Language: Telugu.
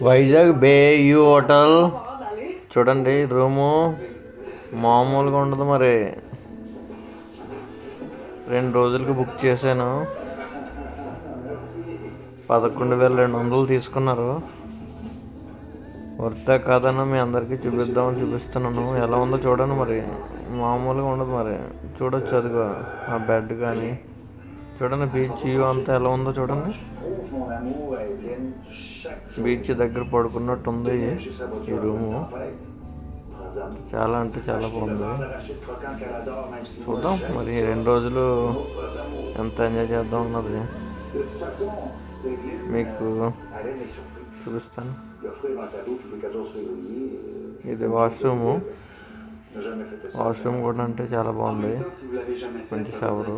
వైజాగ్ బే యూ హోటల్ చూడండి. రూము మామూలుగా ఉండదు. మరి 2 రోజులకి బుక్ చేశాను. 11,200 తీసుకున్నారు. వర్తా కాదన్నా మీ అందరికీ చూపిస్తున్నాను. ఎలా ఉందో చూడండి. మరి మామూలుగా ఉండదు. మరి చూడొచ్చు. అదిగో ఆ బెడ్ కానీ చూడండి. బీచ్ వ్యూ అంతా ఎలా ఉందో చూడండి. బీచ్ దగ్గర పడుకున్నట్టు ఉంది ఈ రూము. చాలా అంటే చాలా బాగుంది. చూద్దాం మరి 2 రోజులు ఎంత ఎంజాయ్ చేద్దాం అన్నది మీకు చూపిస్తాను. ఇది వాష్రూమ్ కూడా అంటే చాలా బాగుంది. మంచి షవరు.